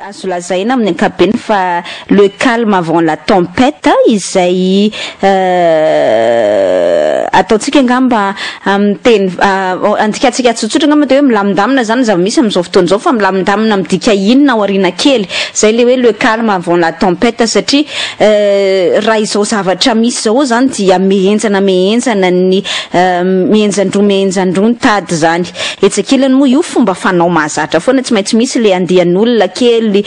Azo lazaina amin'ny ankapobeny fa le calme avant la tempête izay ataontsika angamba amin'ny teny andikatsika tsotsotra angamba de hoe milamindamina zany zava-misy amin'izao fotoana izao fa milamindamina midika inona aoriana kely zay le hoe le calme avant la tempête satria raha izao zavatra misy zao zany dia mihenjana ny mihenjandro ny tady zany etsakilany moa io fomba fanao mahazatra foana tsy maintsy misy le andian'olona kely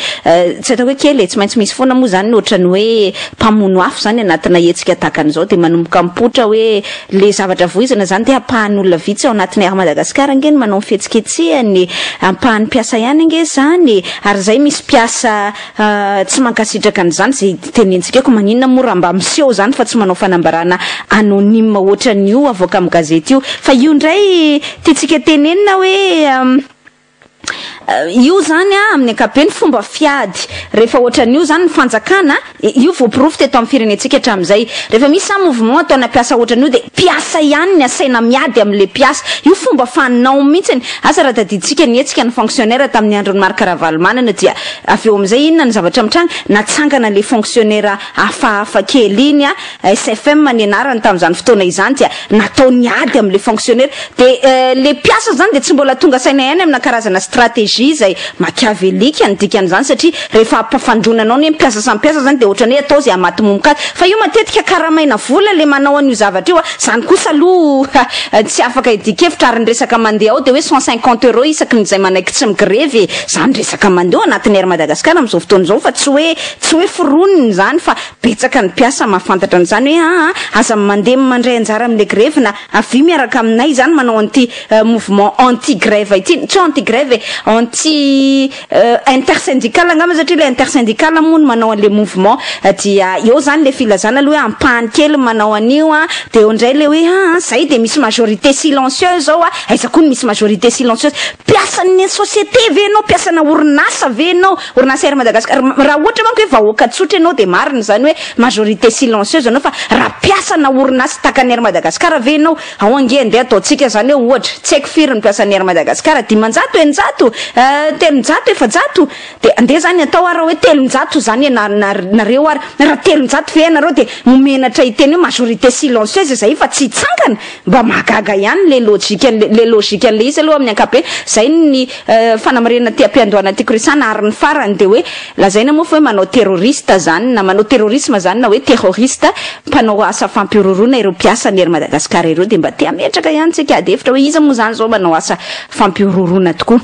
tsy atao hoe kely tsy maintsy misy foana moa zany ohatrany hoe mpamono afo zany anatina hetsika takan'izao de manomboka mipotra hoe le zavatra voizana zany de ampahan'olona vitsy ao anatin'ny Madagascar angeny manao fihetsiketsehany ampahan'ny mpiasa ihany ange zany ary zay misy mpiasa tsy mankasitraka an'izany zay tenentsika ko maninona moa raha mba miseho zany fa tsy manao fanambarana anonyme ohatran'io avoaka amin'ny gazety io fa io ndray tiatsika tenenina hoe io zany amin'ny ankapobeny fomba fiady rehefa ohatran'io zany ny fanjakana io voaporofo teto amin'ny firenetsika hatramin'izay rehefa misy sa mouvement ataona piasa ohatran'io de piasa ihany ny asaina miady amin'le piasa io fomba fanao mihitsiny asa raha tadiditsika ny hetsika ny fonctionnaire tamin'ny andron'ny Marc-Ravalomanana dia avy eo amin'izay inona ny zavatra mitranga natsangana le fonctionnaire hafahafa kely iny SFM ny anarany tamin'izany fotoana izany dia natao niady amin'le fonctionnaire de le piasa zany de tsy mbola tonga saina ihany amina karazana stratégie zay machiavélika ny dikan'izany satria rehefa ampafandronanao ny mpiasa samy mpiasa zany de ohatrany hoe atao zay amaty-momokady fa io matetika karamaina vola le manao an'io zavatra io zany kosa aloha tsy afaka idikevitra ary ny resaka mandeha ao de hoe 150 € isaky nyzay manaiky tsy migrevy zany resaka mandeha anatin'ny Madagascar amin'izao fotoana izao fa tsy hoe foroniny zany fa betsaka ny mpiasa mahafantatra an'izany hoe aza mandeha mandray anjara amin'le grève na avy miaraka aminay zany manao anti mouvement anti grève ity tsy anti grève anti intersyndical angamba satria le intersyndical moa no manao an'le mouvement dia eo zany le filazana aloha hoe ampahany kely manao an'io de eo ndray le hoe zay de misy majorité silencieuse zao aiza koa misy majorité silencieuse piasan'ny société ve anao piasana orinasa ve anao orinasa Madagascar raha ohatra manko hoe vahoaka tsotra anao de marina zany hoe majorité silencieuse anao fa raha piasana orinasa takan'ny Madagascar ve anao ao ange andeha ataontsika zany hoe ohatra tsy haiko firy ny piasan'ny Madagascar 10 eninjato 300 efajato de andeha zany atao ara hoe 300 zany nareo ary raha 300 fe nareo de momenatra iteny hoe majorité silencieuse zay fa tsy tsangana mba mahagaga ihany le logika an'le izy aloha amin'ny ankapobeny zay ny fanamarena ty ampiandohana ty koresana ary ny farany de hoe lazaina moa fa hoe manao terroriste zany na manao terrorisme zany na hoe terroriste mpanao asa fampirorona ireo mpiasa ny Madagascar ireo de mba te ametraka ihany tsika ady hevitra hoe iza moa zany zao manao asa fampirorona tokoa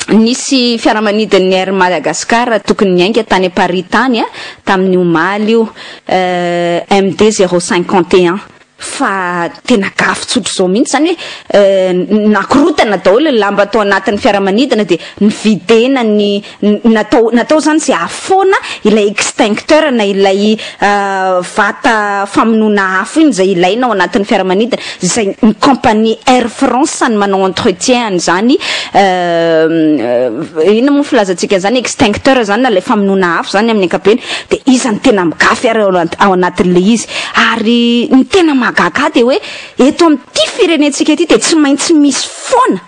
nisy fiaramanidin'ny Madagascar tokony niainga tany Paris tany tamin'ny omaly io MD 051 fa tena gafy tsotro zao mihitsy zany hoe nakorotana daholo ny lamba atao anatin'ny fiaramanidina de nividena ny natao zany zay afoana ilay extincteur na ilay vata famonoana afo iny zay ilaina ao anatin'ny fiaramanidina zay ny compagnie Air France ny manao entretien an'izany ina moa filazantsika zany extincteur zany na ilay famonoana afo zany amin'ny ankapobeny de izany tena migafy ary ao anatin'le izy ary ny tena magaga de hoe eto amin'ity firenetsika ity de tsy maintsy misy foana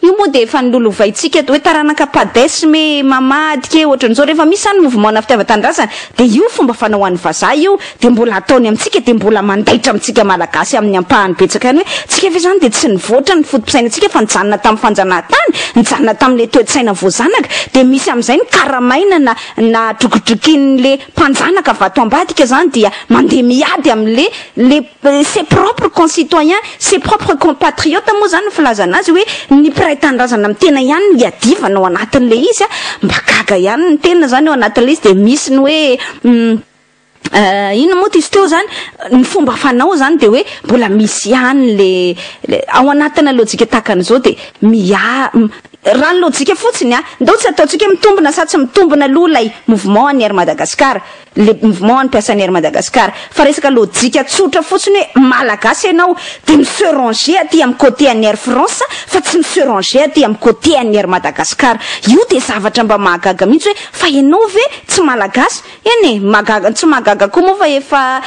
io moa de efa nilolovaitsika hoe taranaka padesme mamadika ohatran'izao rehefa misy any mouvement na fitiavan-tanindrazana de io fomba fanaohan'ny vazaha io de mbola ataony amintsika de mbola mandaitra amintsika malagasy amin'ny ampahany betsaka any hoe tsika ve zany de tsy nivoatra ny fotom-pisainantsika fa nijanona tamin'ny fanjanahantany nijanona tamin'le toe-tsaina voazanaka de misy amin'izay ny karamaina na drokodrokin'le mpanjanaka vato ambadika zany dia mandeha miady amin'le ses propres concitoyens ses propres compatriotes moa zany filazana azy hoe ny tanindrazana amin'ny tena ihany ny iadivana ao anatin'le izy mba gaga ihany ny tena zany ao anatin'le izy de misy ny hoe ino moa izy teo zany ny fomba fanao zany de hoe mbola misy ihany le ao anatina lojika takan'izao de raha ny lojika fotsiny ndao tsy ataontsika mitombona sa tsy mitombona aloha lay mouvement any Madagascar le mouvement any piasan'ny Madagascar fa resaka lojika tsotra fotsiny hoe malagasy ianao de monsieur ranger aty amin'ny côté any Air France fa tsy monsieur ranger aty amin'ny côté any Madagascar io de zavatra mba mahagaga mihitsy hoe fa ianao ve tsy malagasy eny magaga tsy magaga koa moa fa efa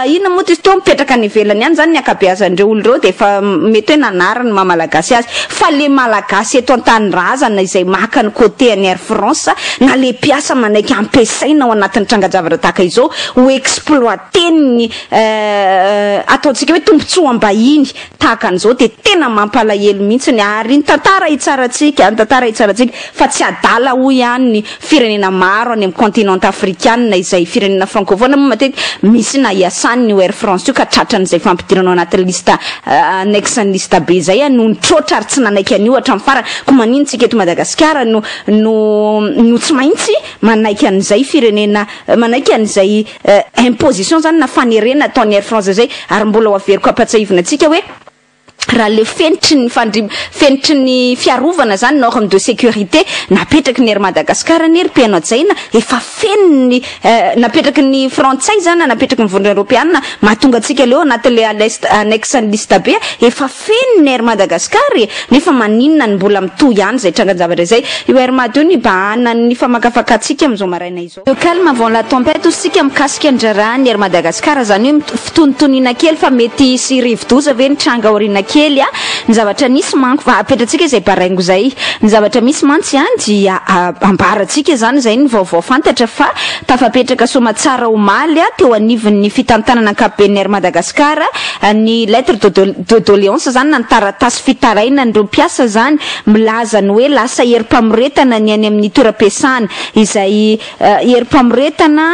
ina moa izy teo mipetraka any ivelany ihany zany ny akabeazan'ireo olo reo de efa mety hoe nanarany mamalagasy azy fa le malagasy eto tanindrazana izay maka ny côté any Air France na le mpiasa manaiky ampiasaina ao anatin'ny trangajavatra tahaka izao ho exploiter ny ataontsika hoe tombontsoa ambahiny tahaka an'izao de tena mampalahelo mihitsy ary ny tantara itsaratsika fa tsy adala ho ihany ny firenena maro any amin'ny continent africaine izay firenena francophone moa matetika misy na iasany ny Air France io ka tratran'izay fampidirana anatin'ny lista annexe ny lista be zay noho ny trotra ary tsy nanaiky an'io hatramin'ny farany ko manino tsika eto Madagascar no tsy maintsy manaiky an'izay firenena manaiky an'izay imposition zany na fanerena ataon'ny Air France zay ary mbola ho averiko ampatsahivina tsika hoe raha le fenitry ny fiarovana zany norme de sécurité napetraky ny Air Madagascar ny européenne zaina efa feniny napetraky ny frantsay zany napetraky ny vondrona européenne mahatonga atsika leo anatin'le annexe ny lista be efa feniny Air Madagascar nefa maninona ny mbola mitohy ihany zay trangan-javatra zay io Air Mad io ny bahana ny famakafakantsika am'izao maraina izao le calme avant la tempête sika mikasika andrarahany Air Madagascar zany hoe fitonitoniana kely fa mety sy rivo-doza ve ny tranga aoriana kely ny zavatra nisy manko apetratsika izay baraingo zay ny zavatra misy mantsy ihany dia ambaratsika zany zay ny vaovao fantatra fa tafapetraka somatsara omaly teo anivon'ny fitantanana ankapobeny Air Madagascar ny lettre de doléance zany na ny taratasy fitaraina ndreo mpiasa zany milaza ny hoe lasa herim-pamoretana ny any amin'ny toeram-piasana izay herim-pamoretana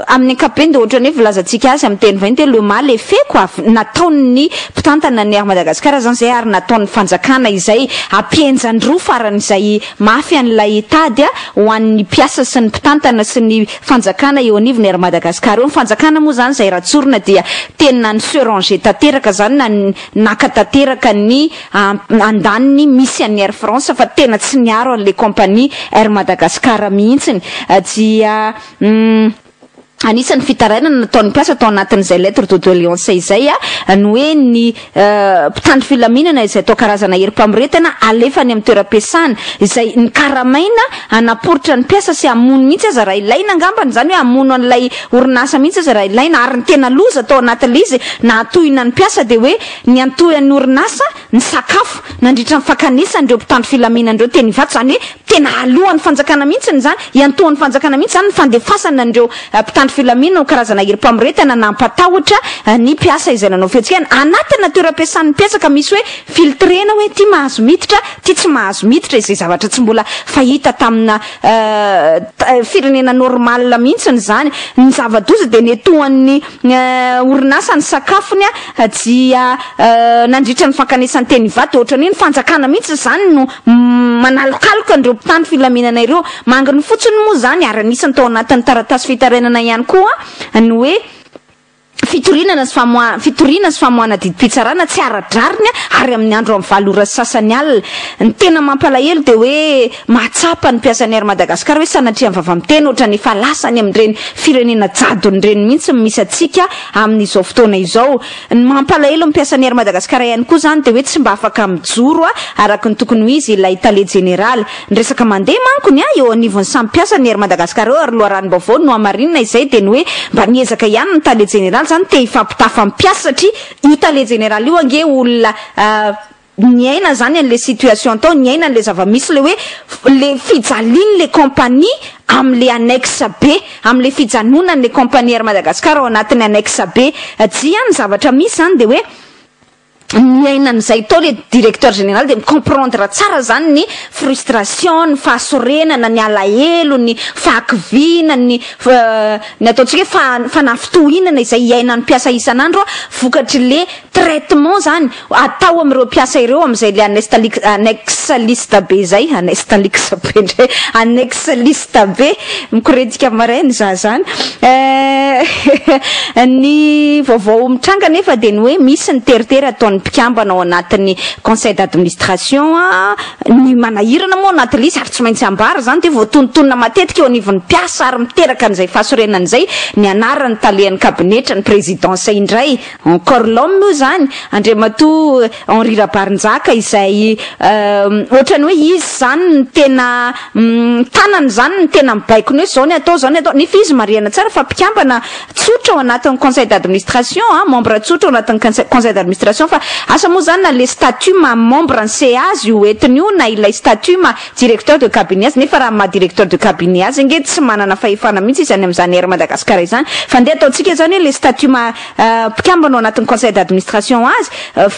amin'ny ankapobeny de ohatrany hoe vilazantsika azy amin'ny teny vainy le mal effet quoi nataon'ny mpitantana ny Air Madagascar zany zay ary nataon'ny fanjakana izay ampienjandroa faran'izay mafy an'ilay tady ho an'ny mpiasa sy ny mpitantana sy ny fanjakana eo anivon'ny Air Madagascar eo ny fanjakana moa zany zay ratsorina dia tena ny seranger tanteraka zany na naka tanteraka ny andaniny misy an'ny Air France fa tena tsy niaro an'le compagnie Air Madagascar mihitsiny dia anisan'ny fitarainana nataon'ny mpiasa tao anatin'izay lettre de doléance izay ny hoe ny mpitandro filaminana izay atao karazana herim-pamoretana alefany amin'ny toeram-piasana izay ny karamaina anaporitra ny mpiasa sy amono mihitsy aza raha ilaina angambany zany hoe amono an'ilay orinasa mihitsy aza raha ilaina ary ny tena loza tao anatin'le izy na atohina ny mpiasa de hoe ny antohan'ny orinasa ny sakafo nandritra ny fakanisandreo mpitandro filaminandreo teny ivato zany hoe tena alohan'ny fanjakana mihitsy zany iantohan'ny fanjakana mihitsy zany ny fandefasana andreo mpitandro filamina ho karazana herim-pamoretana nampatahotra ny mpiasa izay nanao fihetsika anatina toeram-piasan'ny mpiasa ka misy hoe filtrena hoe ty mahazo miditra ty tsy mahazo miditra izay zavatra tsy mbola fahita tamina firenena normal mihitsiny zany ny zava-doza de netohan'ny orinasa ny sakafony dia nandritra ny fankanesany teny ivato ohatrany ny fanjakana mihitsy zany no manalokaloka andreo mpitandro filaminana ireo mangany fotsiny moa zany ary anisany tao anatin'ny taratasy fitarainana ihany koa ny hoe fitoriana sy famoahana didi-pitsarana tsy aradrariny ary amin'ny andro amin'ny valora sasany alina ny tena mampalahelo de hoe mahatsapa ny mpiasan'ny Air Madagascar hoe sanatria mivava miteny ohatrany efa lasany amin'ireny firenena jadon'ireny mihitsy misy atsika amin'izao fotoana izao ny mampalahelo mpiasan'ny Air Madagascar ihany koa zany de hoe tsy mba afaka mijoro araka ny tokony ho izy ilay tale général ny resaka mandeha mankony eo anivon'ny samy mpiasan'ny Air Madagascar eo ary loharano-baovao no amarinina izay de ny hoe mba niezaka ihany ny tale général zany te hifampitafa mpiasa satria io tale général io ange olona niaina zany an'le situation tao niaina an'le zava-misy le hoe le fijaliny le compagnie am'le annexe B am'le fijanonan'le compagnie Air Madagascar ao anatin'ny annexe B dia ny zavatra misy zany de hoe niainan'izay tao le directeur général de comprendre tsara zany ny frustration ny fahasorenana ny alahelo ny fahakiviana ny ataontsika hoe fanafitohinana izay iainan'ny mpiasa isan'andro vokatry le traitement zany atao amin'ireo mpiasa ireo amin'izay le annexe lista B zay annexe lista B mikoretika marainy za zany ny vaovao mitranga nefa de ny hoe misy ny teritery ataon'ny mpikambana ao anatin'ny conseil d'administration ny manahirana moa anatin'le izy ary tsy maintsy ambara zany de voatonontonona matetika eo anivon'ny mpiasa ary miteraka an'izay fahasorenan'izay ny anaran'ny talehan'ny kabinetra ny présidence indray encore l'homme io zany Andriamatoa Henri Rabary-Njaka izay ohatrany hoe izy zany ny tena tanany zany ny tena mibaiko ny hoe zao ny atao nefa izy mariana tsara fa mpikambana tsotra ao anatin'ny conseil d'administration membre tsotra ao anatin'ny conseil d'administration fa asa moa zany na le statut ma membre ny CA azy io entiny io na ilay statut ma directeur de cabinet azy nefa raha ma directeur de cabinet azy nge tsy manana fahefana mihitsy izy any amin'izany air Madagascar izany fa ndeha ataontsika zany hoe le statut ma mpikambana ao anatin'ny conseil d'administration azy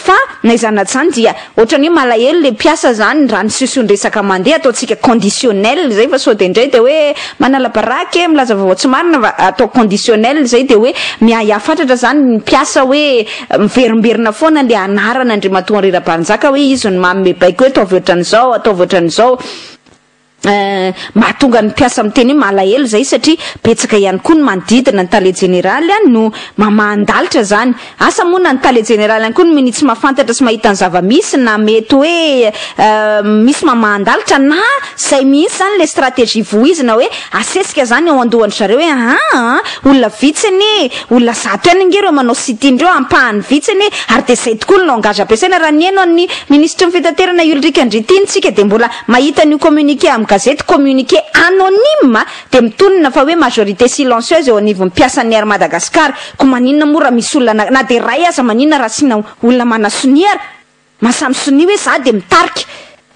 fa na izany zany dia ohatrany hoe malahelo le mpiasa zany raha ny sisondresaka mandeha ataontsika conditionnel zay fa sode indray de hoe manala baraky milaza vaovao tsy marina atao conditionnel zay de hoe miafantatra zany ny mpiasa hoe miverimberina foana le anarana Andriamatoa Henri Rabary-Njaka hoe izy ny mamy baiko hoe ataovy ohatran'izao ataovy ohatran'izao mahatonga ny mpiasa miteny hoe malahelo zay satria betsaka ihany koa ny manodidina ny tale généraly no mamandalitra zany asa moa na ny tale généraly ihany koa no minitsy mafantatra sy mahita ny zava-misy na mety hoe misy mamandalitra na zay mihitsy zany le stratégie voizina hoe asesika zany ao andohany zareo hoe olona vitsiny olona zato ihany nge reo manao sitindreo ampahany vitsiny ary de zay tokoa ny langage ampiasaina raha ny eno ny ministre ny fitaterana Ulrika Andritintsika de mbola mahita ny communiqué amin'ny gazety communiqué anonyme de mitonina fa hoe majorité silencieuse eo anivon'ny mpiasan'ny air Madagascar ko maninona moa raha misy olona na de ray aza maninona raha sina olona manasoniara masamy soni hoe za de mitarika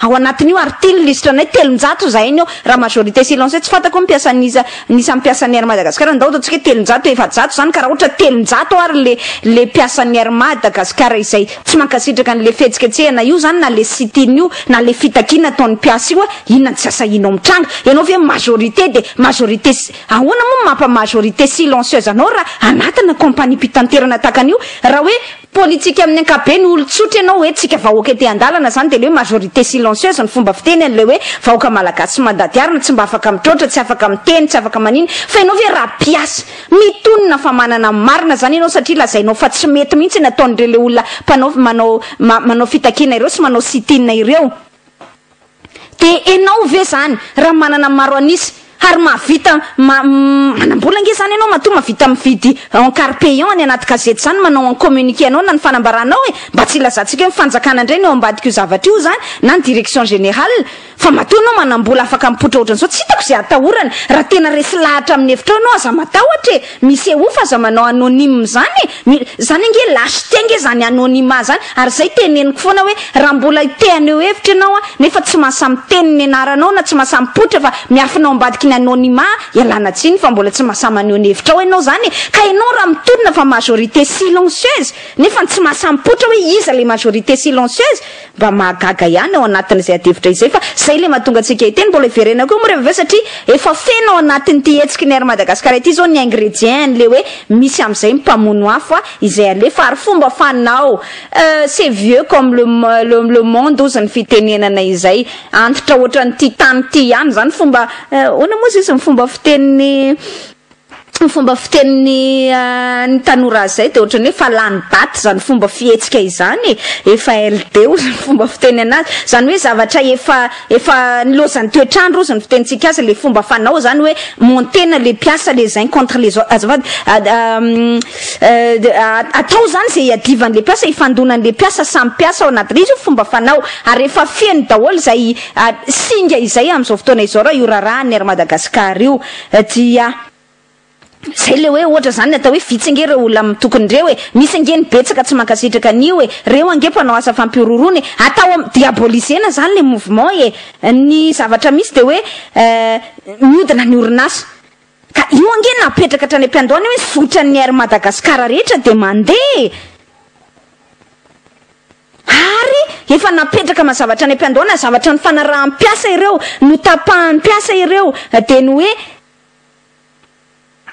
ao anatin'io artile listre nay 300 zay io raha majorité silencieuse tsy fantako mpiasa nisa mpiasan'ny air Madagascar ndao atsika 300 400 zany ka raha ohatra 300 ary le mpiasan'ny air Madagascar izay tsy mankasitraka an'le fihetsikehtsehana io zany na le sitiny io na le fitakina ataon'ny mpiasa io inona tsy asa inao mitranga ianao ve majorité de majorité ahoana moa mampa majorité silencieuse anao raha anatina compagnie mpitanterana takan'io raha hoe politique amin'ny ankapobeny olo-tsotra ianao hoe tsika vahoaka ety andalana zany de le hoe majorité silencieuse ny fomba fiteny an'le hoe vahoaka malagasy tsy mandady arina tsy mba afaka mitrotra tsy afaka miteny tsy afaka maniny fa ianao ve raha mpiasa mitonina fa manana marina zany ianao satria lazainao fa tsy mety mihitsy nataon'ireo le olona mpanao manao fitakina ireo sy manao sitinina ireo de ianao ve zany raha manana maro anisy ary mahavita manambola nge zany ianao matoa mahavita mividy en carpéant ny anaty gazety zany manao en communiqué anao na ny fanambaranao hoe mba tsy ilazantsika hoe mifanjakana indray ny eo ambadika io zavatra io zany na ny direction générale fa matoa anao manambola afaka mipotra ohatran'izao tsy hitako zay atahorana raha tena resy lahatra amin'ny hevitra anao aza matahotra e misy eofa aza manao anonyme zany zany nge lâcheté nge zany anonyme zany ary zay teneniko foana hoe raha mbola teaneo hevitra ianao nefa tsy mahasamy teny ny anaranao na tsy mahasamy potra fa miafinao ambadika ny anonyma ialana tsiny fa mbola tsy mahasamy aneo ny hevitra ao ianao zany ka ianao raha mitodina fa majorité silencieuse nefa tsy mahasamy potra hoe iza le majorité silencieuse mba mahagaga ihany ao anatin'izay adevitra izay fa zay le mahatonga antsika hiteny mbola iverena koa moreva satria efa feno ao anatin'ny ty hetsiky ny air Madagascar ity zao ny ingrédient le hoe misy am'izay mpamono afo izay alefa ary fomba fanao c'est vieux comme le monde ozy ny fitenenana izay antitra ohatran'ny ty tany ty ihany zany fomba ona moa izy ny fomba fiteniny ny tanora zay de ohatrany hoe fa lany daty zany fomba fihetsika izany efa LD ozy ny fomba fiteny anazy zany hoe zavatra efa nilozany toetrandro ozy ny fitenitsika azy le fomba fanao zany hoe montena le piasa les uns contre les autres azafady atao zany zay iadivan'le piasa ifandonan'le piasa samy piasa ao anatin'izy io fomba fanao ary efa fiany daholo zay singa izay am'izao fotoana izao raha io rarahany air Madagascar io dia zay le hoe ohatra zany atao hoe vitsy nge reo olona mitokony-dreo hoe misy nge ny betsaka tsy mankasitraka an'io hoe reo ange mpanao asa fampirorony atao diabolisena zany le mouvement ny zavatra misy de hoe miodina ny orinasa ka io ange napetraka hatrany am-piandohany hoe sotran'ny air Madagascar rehetra de mandeha ary efa napetraka mazavatra ny am-piandohana zavatra ny fanarahan'ny-piasa ireo no tapahan'ny-piasa ireo de ny hoe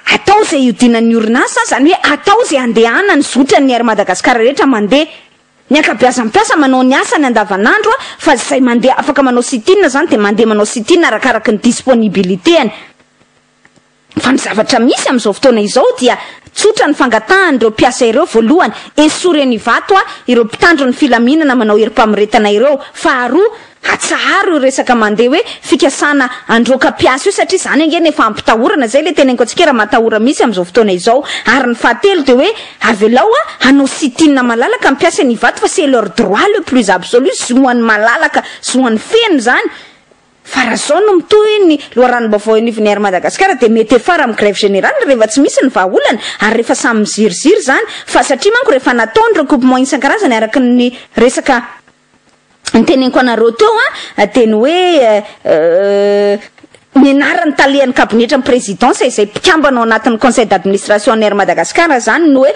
atao zay iodinan'ny orinasa zany hoe atao zay andehana ny zotran'ny air Madagascar rehetra mandeha ny ankabeaza mpiasa manao ny asany andavanandro fa zay mandeha afaka manao sitina zany de mandeha manao sitina arakaraky ny disponibilitéany fa ny zavatra misy am'izao fotoana izao dia tsotra ny fangatahany ireo mpiasa ireo voalohany esoreny vato ireo mpitandro ny filaminana manao herim-pamoretana ireo faharoa atsaharo resaka mandeha hoe fikasana androka piasa io satria zany angeny efa ampitahorana zay le teneniko antsika raha matahora misy am'izao fotoana izao ary ny fahatelo de hoe avelao hanao sitinina malalaka mpiasa ny vato fa c'est leur droit le plus absolu zoany malalaka zoany feno zany fa raha zao no mitohy ny loharano-baovao anivon'ny Madagascar de mety efara amin'ny grève générale rehefa tsy misy ny vahaolana ary rehefa samy miziriziry zany fa satria manko rehefa natao ny recoupement isan-karazany araka ny resaka ny teneniko anareo teo teny hoe nianarany talehan'ny kabinetra ny présidence izay mpikambana ao anatin'ny conseil d'administration an'Air Madagascar zany no hoe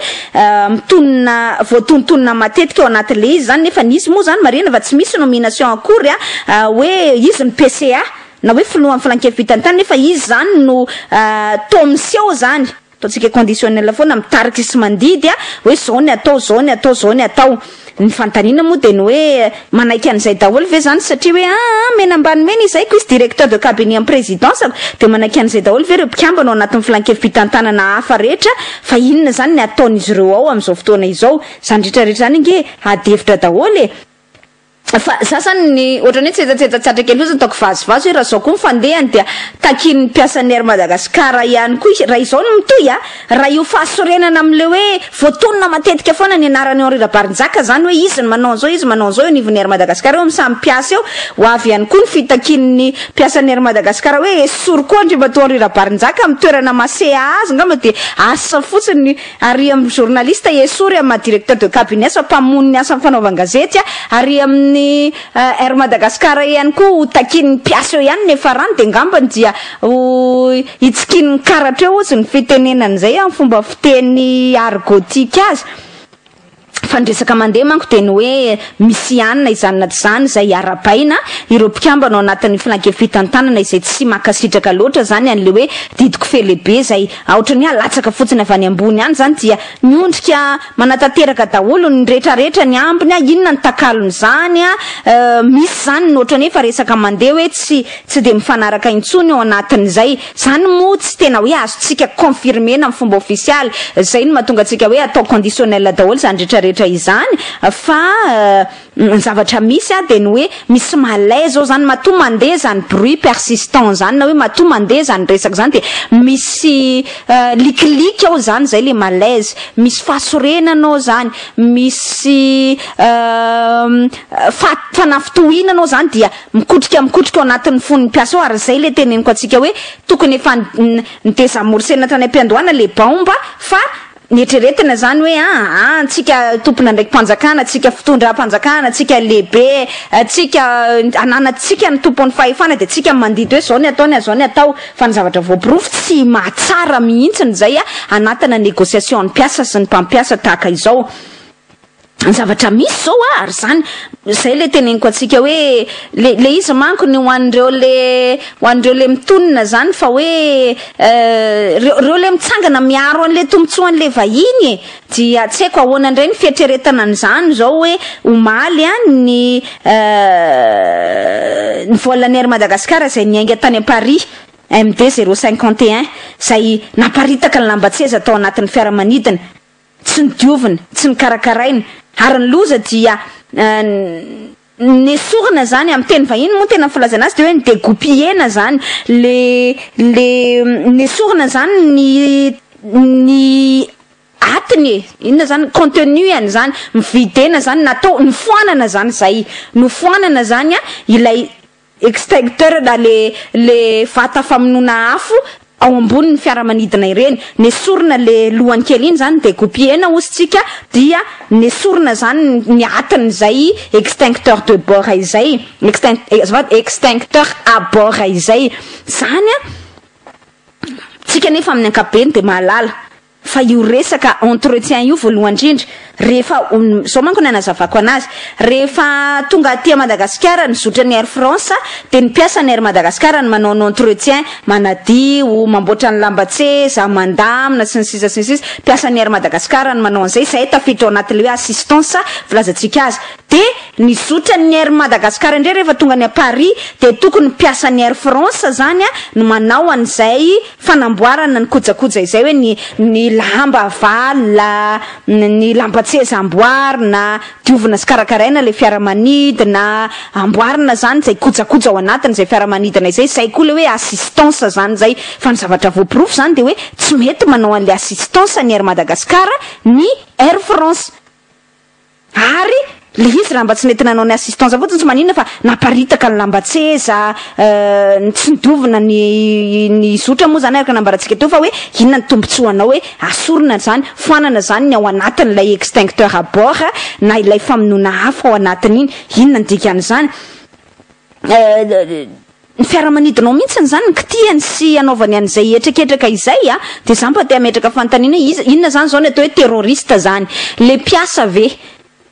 mitonona voatontonona matetika ao anatin'le izy zany nefa nisy moa zany marina fa tsy misy nomination akory hoe izy ny PCA na hoe filohan'ny filan-kevi-tantany nefa izy zany no tomiseo zany ataontsika conditionnel foana mitarika sy mandidy hoe zao ny atao zao ny atao zao ny atao ny fantanina moa de ny hoe manaiky an'izay daholo ve zany satria hoe mena ambany mena izay ko izy directeur de cabinet amin'ny présidence de manaiky an'izay daholo ve reo mpikambana ao anatin'ny filan-kevi-tantanana hafa rehetra fa inona zany ny ataon'izy ireo ao am'izao fotoana izao zany rehetrarehetra zany nge adevitra daholo fa sasany ny ohatrany hoe tsetsatsetsatsatraka kely fotsiny taoko vazovazo hoe raha zao koa mifandehany dia takin'ny mpiasan'ny Air Madagascar ihany koa raha izao no mitohy raha io fahasorenana am'le hoe voatonona matetika foana ny anarany Henri Rabary-Njaka zany hoe izy manao an'izao izy manao an'izao eo anivon'ny Air Madagascar eo am'samy mpiasa eo ho avy ihany koa ny fitakin'ny mpiasan'ny Air Madagascar hoe esory koa andry bato Henri Rabary-Njaka amin'ny toerana masea azy ngamba de asa fotsiny ary amin'ny journaliste esory amin'ny directeur de cabinet sa mpamoniny asa amin'ny fanaovan-gazety ary amin'ny Air Madagascar ihany koa ho takin'ny mpiasa eo ihany nefa rano de ngambany dia itsikin'ny karatra eo ozy ny fitenenana zay amin'ny fomba fiteny argotique azy fandresaka mandeha manko teny hoe misy anina izany naty zany zay arabaina ireo mpikambana ao anatin'ny filan-kevi-tantanana izay tsy makasitraka loatra zany an'le hoe didiko felebe zay ohatrany alatsaka fotsiny avy any ambony any zany dia miondrika manatateraka daholo ny rehetrarehetra ny ambiny inona ny takalony zany misy zany ohatrany hoe fa resaka mandeha hoe tsy de mifanaraka intsony ao anatin'izay zany moa tsy tena hoe azotsika confirmena amin'ny fomba official zay no mahatonga atsika hoe atao conditionnel daholo zany rehetrarehetra izany fa ny zavatra misy de ny hoe misy malaise ao zany matoa mandeha zany bruit persistant zany na hoe matoa mandeha zany resaka zany de misy likiliky ao zany zay le malaise misy fahasorenana ao zany misy fanafitohinana ao zany dia mikotrika ao anatin'ny fon'ny mpiasa ao ary zay le teneniko atsika hoe tokony efa ny desamorcena tany am-piandohana le baomba fa nietreretina zany hoe tsika tompona ndraiky mpanjakana tsika fitondram-panjakana tsika lehibe tsika ananatsika ny tompon'ny fahefana de tsika mandidy hoe zao ny atao ny zao ny atao fa ny zavatra voapirofo tsy mahatsara mihitsiny zay anatina négociation ny mpiasa sy ny mpampiasa tahaka izao ny zavatra misy zao ary zany zay le teneniko atsika hoe le izy manko ny hoan'ireo le mitonina zany fa hoe reo le mitsangana miaro an'le tombotsoan'le vahiny dia tsy haiko ahoana indray ny fietreretana an'izany zao hoe omaly ny volan'ny Air Madagascar zay niainga tany a Paris MD 051 zay naparitaka ny lambatseza tao anatin'ny fiaramanidina tsy nidiovina tsy nikarakaraina ary ny loza dia nesorina zany amin'ny teny vahiny moa tena filazana azy de hoe ny dégoupillena zany le nesorina zany ny atiny inona zany contenuany zany mividena zany natao ny foanana zany zay no foanana zany ilay extincteur da le vata famonoana afo ao ambony ny fiaramanidina ireny nesorina le lohany kely iny zany de copiena osytsika dia nesorina zany ny atiny zay extincteur de bord izay extincteur à bord izay zany tsika nefa amin'ny ankapobeny de mahalala fa io resaka entretien io voalohany indrindra rehefa zao manko nanazavako anazy rehefa tonga aty Madagascar nizotra ny Air France de nipiasa ny Air Madagascar ny manao entretien manadio mamboatra ny lambatseza mandamina sy ny sisa piasa ny Air Madagascar ny manao an'izay zay tafiditra ao anaty le hoe assistance filazantsika azy de nizotra ny Air Madagascar indray rehefa tonga ny Paris de tokony piasa ny Air France zany no manao an'izay fanamboarana ny kojakoja izay hoe ny lamba vala ny lambatseza amboarina diovina sy karakaraina le fiaramanidina amboarina zany zay kojakoja ao anatiny zay fiaramanidina izay zay koa le hoe assistance zany zay fa ny zavatra voaporofo zany de hoe tsy mety manao an'le assistance ny Air Madagascar ny Air France ary le izy raha mba tsy nety nanao ny assistance fotsiny tsy maninona fa naparitaka ny lambatseza tsy nidovina ny zotra moa zany araka nambarantsika teo fa hoe inona ny tombontsoanao hoe asorina zany foanana zany ny ao anatiny ilay extincteur à bord na ilay famonoana afo ao anatiny iny inona ny dikan'izany ny fiaramanidinao mihitsiny zany ny kitiany sy anaovany an'izay etreketraka izay de zany mba te ametraka fanontaniana inona zany zao ny atao hoe terroriste zany le piasa ve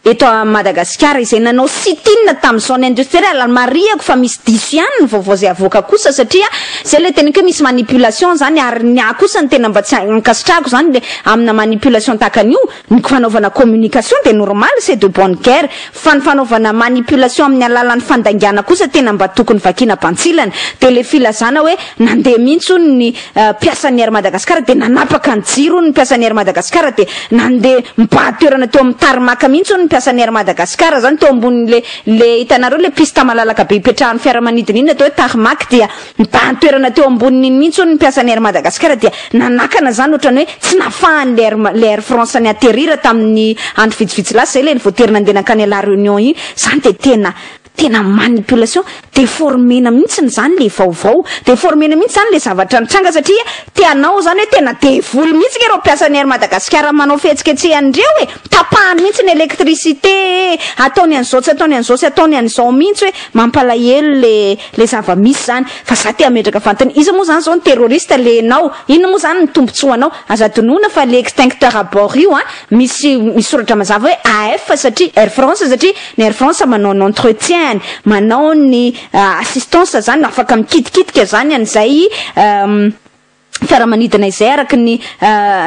eto a Madagascar izay nanao sitina tamin'ny zone industrielle mariako fa misy diso ihany ny vaovao zay avoaka kosa satria zay le tena hoe misy manipulation zany ary ny kosa ny tena mba tsy ankasitrahako zany le amina manipulation takan'io ny fanaovana communication de normal c'est de bonne guerre fa ny fanaovana manipulation amin'ny alalan'ny fandangana kosa tena mba tokony vakina pantsilana de le filazana hoe nandeha mihitsy ny piasan'ny Air Madagascar de nanapaka ny jiro ny piasan'ny Air Madagascar de nandeha mibahady toerana teo amin'ny tarmaka mihitsy piasa ny Air Madagascar zany teo ambony le hitanareo le pista malalaka be ipetrahan'ny fiaramanidina iny atao hoe tarmac dia mibahany toerana teo amboniny mihitsy ny piasa ny Air Madagascar dia nanakana zany ohatrany hoe tsy nafahany le Air France ny atterrir tamin'ny andro vitsivitsy lasa zay le voaterina andeha nakany La Réunion iny zany de tena manipulation déformena mihitsy zany le vaovao déformena mihitsy zany le zavatra nitranga satria tianao zany hoe tena devoly mihitsy reo piasa ny Air Madagascar manao fihetsiketsehany-dreo hoe tapahany mihitsy ny électricité ataony an'izao tsy ataony an'izao sy ataony an'izao mihitsy hoe mampalahelo le zava-misy zany fa za te ametraka fantany izy moa zany zao ny terroriste lenao ino moa zany ny tombontsoanao azadinoina fa le extincteur à bord io misy soratra mazava hoe AF satria Air France satria ny Air France manao entretien manao ny assistance zany afaka mikitikitika zany an'izay fiaramanidina izay araky ny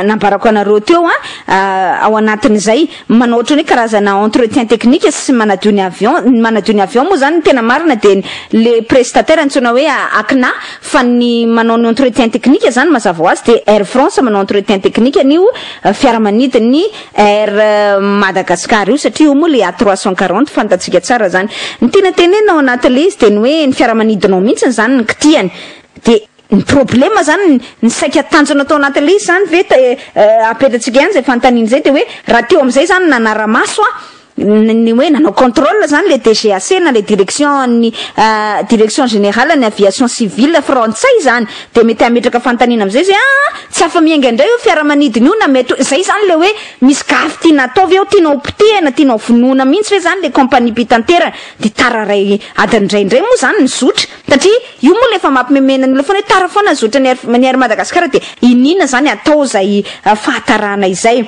nambarako anareo teo ao anatin'izay manao ohatrany hoe karazana entretien technique sy manadio ny avion moa zany tena marina de le prestataire antsoina hoe akna fa ny manao ny entretien technique zany mazava ho azy de Air France manao entretien technique an'io fiaramanidiny Air Madagascar io satria io moa le A340 fantatsika tsara zany ny tena tenenao anatin'le izy de ny hoe ny fiaramanidinao mihitsy zany ny kitiany de ny problema zany ny saika tanjona atao anatin'le izy zany ve apetratsika ihany zay fanontaniana zay de hoe raha teo am'izay zany nanara-maso ny hoe nanao contrôle zany le DGAC na le direction générale ny aviation civile frantsay zany de mety ametraka fanontaniana am'izay zay tsy afa miainga indray io fiaramanidina io na mety zay zany le hoe misy gafy tiana atao ve tianao potehana tianao vonoina mihitsy ve zany le compagnie pitantera de tararay adindraindray moa zany ny zotra satria io moa lefa mampimemena ny lefona hoe tara foana zotra ny Air Madagascar de inina zany atao zay fahatarana izay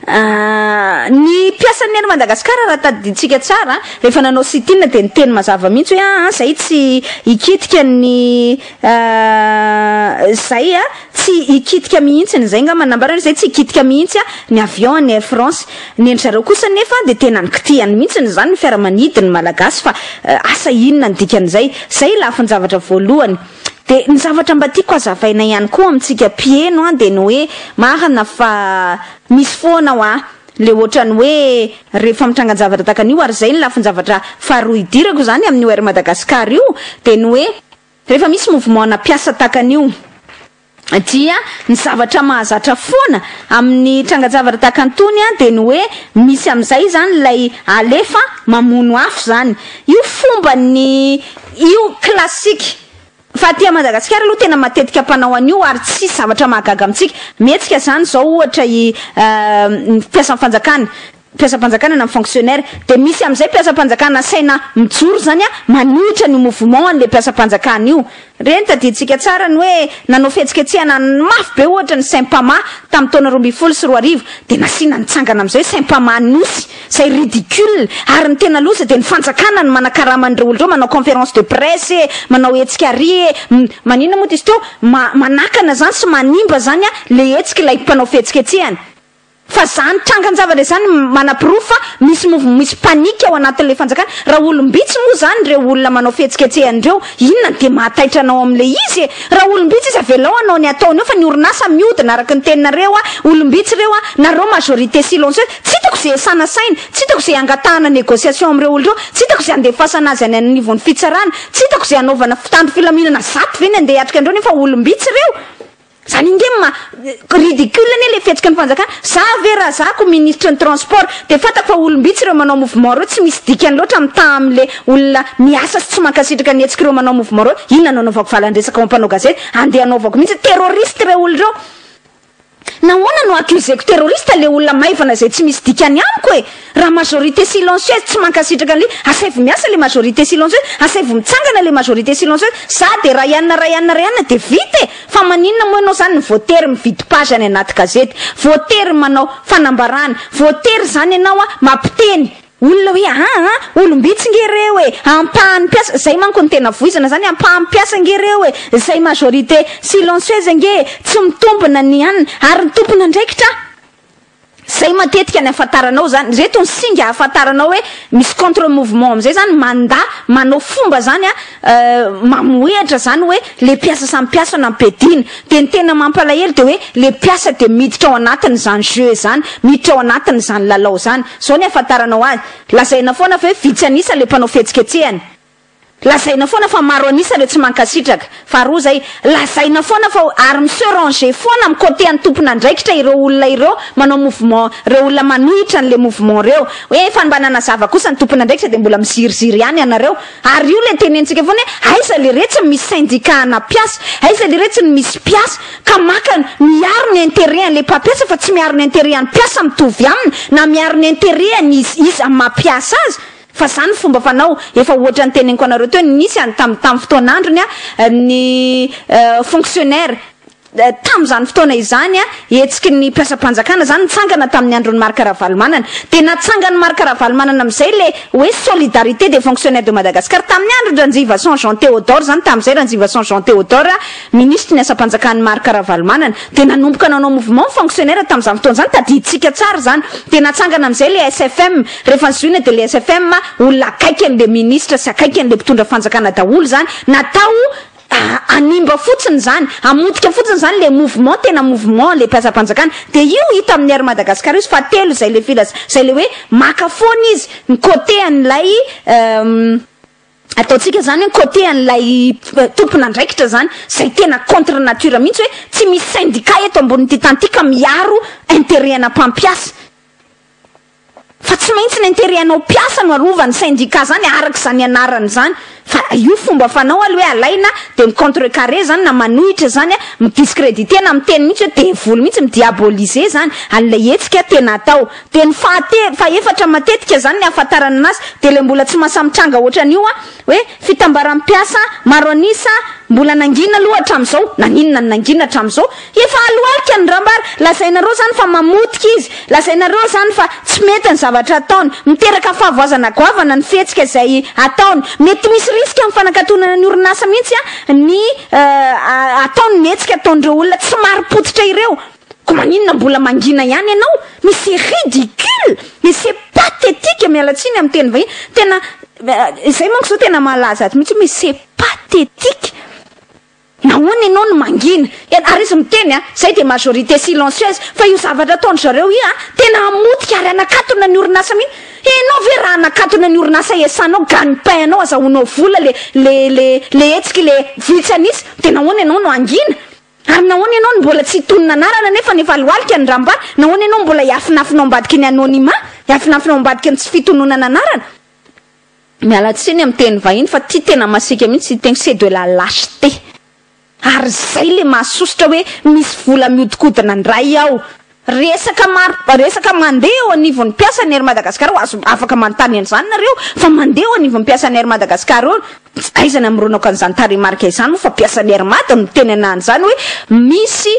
ny piasan'ny Air Madagascar raha tadiditsika tsara rehefa nanao sitina de niteny mazava mihitsy hoe zay tsy ikitika ny zay tsy ikitika mihitsy zay nga manambarana zay tsy ikitika mihitsy ny avion ny Air France ny endrareo kosa nefa de tena nikitiany mihitsy zany ny fiaramanidiny malagasy fa asa inona ny dikan'izay zay lafiny zavatra voalohany de ny zavatra mba tiako azavaina ihany koa amintsika pieno de ny hoe marina fa misy foana le ohatrany hoe rehefa mitranga zavatra takan'io ary zay ny lafiny zavatra faharoa idirako zany amin'ny Air Madagascar io de ny hoe rehefa misy mouvement na piasa takan'io dia ny zavatra mahazatra foana amin'ny tranga-javatra takantony de ny hoe misy am'izay zany lay alefa mamono afo zany io fomba io classique fa aty Madagascar aloha tena matetika mpanao an'io ary tsy zavatra mahagaga amintsika metsika zany zao ohatra piasan'ny fanjakana mpiasam-panjakana na fonctionnaire de misy am'izay mpiasam-panjakana saina mijoro zany manohitra ny mouvement an'le mpiasam-panjakana io reny tadiditsika tsara ny hoe nanao fihetsiketsehana mafy be ohatra ny Saint-Pama tamin'ny taona 2010 de nasina nitsangana am'izay Saint-Pama nosy zay ridicule ary ny tena loza de ny fanjakana ny manakaraman'ireo olon'ireo manao conférence de presse manao hetsikaria manina moa izy teo manakana zany sy manimba zany le hetsika ilay mpanao fihetsiketsehana fa zany trangan-javatra zany manapirofa misy panika ao anatin'le fanjakana raha olombitsy moa zany reo olona manao fihetsiketsehana-dreo inona de mahataitra anao am'le izy raha olombitsy izy avelao anao ny ataony eo fa ny orinasa miodina araka ny teninareo olombitsy reo nareo majorité silencieuse tsy hitako zay sanasaina tsy hitako zay angatahana négociation am'ireo olon'ireo tsy hitako zay andefasana azy any anivon'ny fitsarana tsy hitako zay anaovana fitandro filaminana zato ve ny andeha atrika andreo nefa olombitsy reo zany ingema ridicule ne le fihetsika ny fanjakana za vera zako ministre ny transport de fatako fa olombitsy reo manao mouvement reo tsy misy dikany loatra amita am'le olona miasa sy tsy mankasitraka ny hetsika reo manao mouvement reo inona anaovako valandresaka ao ampanao gazety andeha anaovako mihitsy terroriste reo olo reo nahoana no accuseko terroriste le olona maivana zay tsy misy dikany amiko raha majorité silencieuse tsy mankasitraka an'le asaivo miasa le majorité silencieuse asaivo mitsangana le majorité silencieuse sa de rayanna de vite fa maninona moa ianao zany ny voatery mividy page any anaty gazety voatery manao fanambarana voatery zany ianao mampiteny olona hoe olombitsy nge reo ampahany piasa zay manko ny tena voizana zany ampahany piasa nge reo zay majorité silencieuse nge tsy mitombona ny anina ary ny tompona ndraikitra zay matetika ny afantaranao zany reto ny singa afantaranao hoe misy contre mouvement am'izay zany manao fomba zany mamoehatra zany hoe le piasa samy piasa nampedina de ny tena mampalahelo de hoe le piasa de miditra ao anatiny zany jeu zany miditra ao anatiny zany lalao zany zao ny afantaranao azy lazaina foana fa hoe vitsy anisa le mpanao fihetsiketsehana lazaina foana fa maro anisa le tsy mankasitraka faharoa zay lazaina foana fa ary monsieur ranger foana amin'ny côté any tompona ndraikitra ireo olona ireo manao mouvement reo olona manohitra n'le mouvement reo hoe fa mba nanazava kosa ny tompona ndraikitra de mbola miziriziry ihany anareo ary io le tenentsika foana hoe aiza le retsy misy syndicat na piasa aiza le retsy misy piasa ka maka miaro ny intérêt an'le mpampiasa fa tsy miaro ny intérêt any piasa mitovy aminy na miaro ny intérêt any izy amin'ny mampiasa azy fa zany fomba fanao efa ohatra ny teneniko anareo teo nisy tamin'ny fotoanandrony ny fonctionnaire tam'izany fotoana izany etsika ny mpiasam-panjakana zany nitsangana tamin'ny andron'ny marika ravalomanana de natsangany marika ravalomanana am'izay le hoe solidarité des fonctionnaires de Madagascar tamin'ny andro Ranjiva Jean Théodore zany tamin'izay Ranjiva Jean Théodore ministre ny asa-panjakany marika ravalomanana de nanomboka nanao mouvement fonctionnaire tamin'izany fotoana zany tadiditsika tsara zany de natsangana am'izay le SFM rehefa nyzoina de le SFM olona akaiky an'le ministre sy akaiky an'le mpitondra fanjakana daholo zany natao animba fotsiny zany amotika fotsiny zany le mouvement tena mouvement le mpiasam-panjakana de io hita amin'ny ary Madagascar izy fa telo zay le filaza zay le hoe makafony izy ny côté an'ilay ataotsika zany côté an'ilay tompona ndraikitra zany zay tena contre nature mihitsy hoe tsy misy syndicat eto ambony ty tantika miaro intérêt ana mpampiasa fa tsy maintsy ny intérêt anao piasa no arovany syndicat zany araka zany anarany zany fa io fomba fanao aloha hoe alaina de mi contrecarré zany na manohitra zany midiscrédité na miteny mihitsy hoe devolo mihitsy midiaboliser zany an'ilay hetsika tena atao de ny fa efatra matetika zany ny afantarana anazy de le mbola tsy mahasamitranga ohatran'io hoe fitambaram-piasa maro anisa mbola nangina aloha hatram'izao naninona ny nangina hatram'izao efa aloalika ny rambara lazainareo zany fa mamotika izy lazainareo zany fa tsy mety ny zavatra ataony miteraka fahavoazana goavana ny fihetsika zay ataony mety misy risque amin'ny fanakatonana ny orinasa mihitsy ny ataony mihetsika ataon'ireo olona tsy mari-potitra ireo ko maninona mbola mangina ihany ianao mais c'est ridicule mais c'est pathétique mialatsiny amin'ny teny vahiny tena izay manko zao tena malaza ato mihitsy mais c'est pathétique nahoana ianao no mangina ary izy miteny zay de majorité silencieuse fa io zavatra ataony zareo io tena amotika ary anakatona ny orinasa mihitsy enao ve raha anakatona ny orinasa esanao gagne-pain anao azahoanao vola le etsika le vitsy anisy de nahoana ianao no angina ary nahoana ianao mbola tsy hitonona anarana nefa loalika ny ramba nahoana ianao mbola hiafinafinao ambadiky ny anonymat hiafinafinao ambadiky ny tsy fitononana anarana mialatsiny amin'ny teny vahiny fa ty tena masika mihitsy teny c'est de la lâcheté ary zay le mahasositra hoe misy vola miodikodina ndray ao resaka mandeha eo anivon'ny mpiasa ny ery Madagasikara azo afaka manontany an'izany nareo fa mandeha eo anivon'ny mpiasa ny ery Madagasikara eo aizana mironako an'izany taremarika izany fa mpiasa ny ery mata no teny anan'izany hoe misy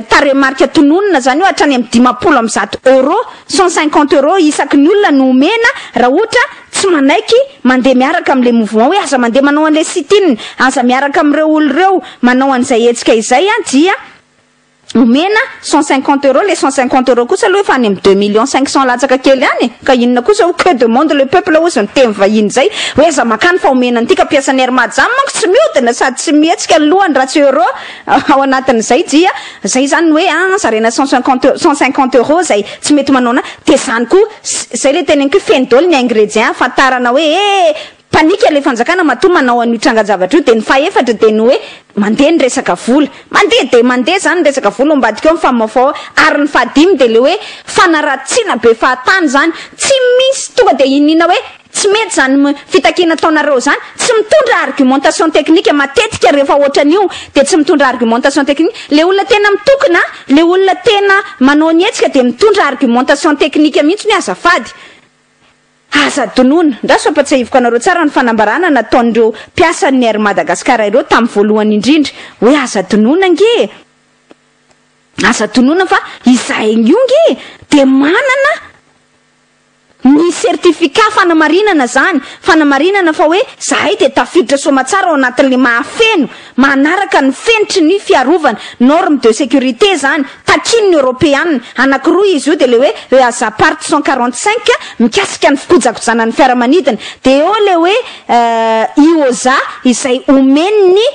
taremarika tononona zany io hatrany amin'ny 500 euro 150 euro isaky ny olona no omena raha ohatra tsy manaiky mandeha miaraka amin'le mouvement hoe aza mandeha manao an'le sit-in aza miaraka amin'ireo olo reo manao an'izay hetsika izay dia omena 150 euro le 150 euro kosa aloha efa any amin'ny 2 500 000 latsaka kely any ka inona kosa ho que demande le peuple ozy ny teny vahiny zay hoe aza makany fa omena an'ity ka mpiasa ny ery madzamy manko tsy miodina sady tsy mihetsika ny lohany raha tsy euro ao anatin'izay dia zay zany hoe zarena 150 euro zay tsy mety manaona de zany koa zay le teneniko feny daholo ny ingrédient afantarana hoe panika le fanjakana matoa manao an'io tranga-javatra io de ny faefatra de ny hoe mandeha ny resaka vola mandeha zany ny resaka vola ombadika eo mifamafao ary ny fahadimy de le hoe fanaratsiana be fahatany zany tsy misy tonga de inina hoe tsy mety zany fitakina taonareo zany tsy mitondra argumentation technique matetika rehefa ohatran'io de tsy mitondra argumentation technique le olona tena mitokona le olona tena manao ny hetsika de mitondra argumentation technique mihitsy ny azafady asa tonona ndraso ampatsiahivoko anareo tsara ny fanambarana nataon'ireo mpiasa ny ery Madagasikara ireo tamin'ny voalohany indrindra hoe asa tonona nge asa tonona fa izahay io nge de manana ny certificat fanamarinana zany fanamarinana fa hoe zahay de tafiditra somatsara ao anatin'le mahafeno manaraka ny fenitry ny fiarovana norme de sécurité zany takin'ny européenne anankiroa izy io de le hoe azapart 145 mikasika ny fikojakojana ny fiaramanidina de eo le hoe IOSA izay omen'ny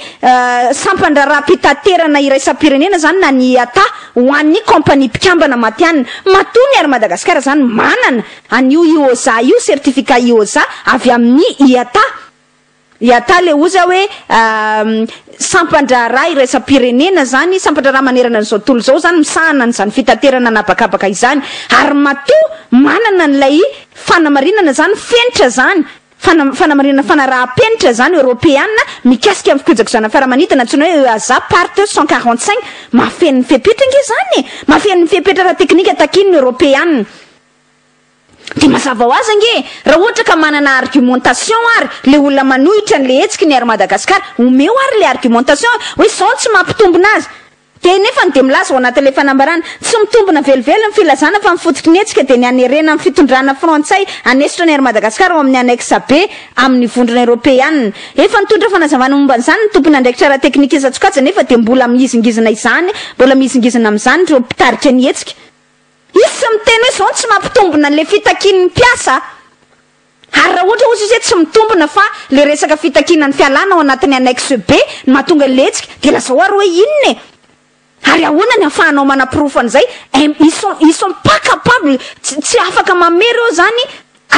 sampandraraha-pitaterana iraisam-pirenena zany na ny IATA ho an'ny compagnie mpikambana matianina matoa ny ery Madagasikara zany manana an'io IOSA io certificat IOSA avy amin'ny IATA le oza hoe sampandraraha iraisam-pirenena zany sampandraraha manerana n'izao tontolo zao zany misahana n'izany fitaterana nabakabaka izany ary matoa manana n'ilay fanamarinana zany fenitra zany fanamarinana fanaraha-penitra zany européenne mikasika amin'ny fikojakojana fiaramanidina antsoina hoe EASA part 145 mahafen'ny fepetra nge zany mahafen'ny fepetra raha teknika takin'ny européenne de mazava ho azy nge raha ohatra ka manana argumentation ary le olona manohitra n'le hetsiky ny ery Madagasikara omeo ary le argumentation hoe zao tsy mampitombona azy de nefa de milaza ao anatin'le fanambarana tsy mitombona velively ny filazana fa mifotoky ny hetsika de ny anerena amin'ny fitondrana frantsay anesitra ny ery Madagasikara ao amin'ny annexe B amin'ny vondrona européenne efa nitondra fanazavana momba n'izany ny tompony andraikitra raha teknika izatsokatsa nefa de mbola mihizingizina izany mbola mihizingizina amin'izany reo mpitarika ny hetsika izy miteny hoe zao tsy mampitombona le fitakin'ny mpiasa ary raha ohatra ozy izy tsy mitombona fa le resaka fitakinan'ny fialana ao anatin'ny annexe B ny mahatonga letsika de lasa ho ary hoe inona ary ahoana ny ahafahanao manaprofo an'izay ils sont pas capables tsy afaka mamery eo zany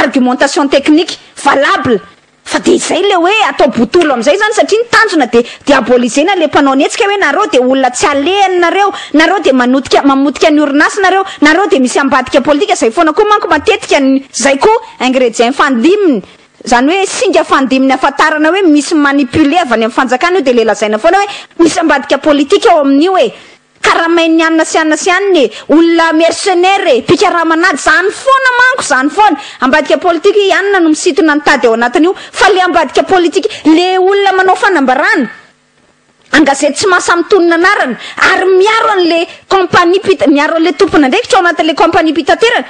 argumentation technique valable fa de izay le hoe atao botolo am'izay zany satria ny tanjona de abolisena le mpanao ny hetsika hoe nareo de olona tsy alehany nareo de mamotika ny orinasy nareo de misy ambadika politika zay foana koa manko matetika zay koa ingrédient fandiminy zany hoe singa fandiminy afantarana hoe misy manipulé avy any amin'ny fanjakana io de le lazaina foana hoe misy ambadika politika ao amin'io hoe karamain'ny anna sy anny olona mercenaire pikaraha manady zany foana manko zany foana ambadika politika ianina no misitona ny tady ao anatin'io fa le ambadika politika le olona manao fanambarana angazety tsy mahasamitonina anarana ary miaro an'le compagnie miaro an'le tompona ndraikitra ao anatin'le compagnie pitaterana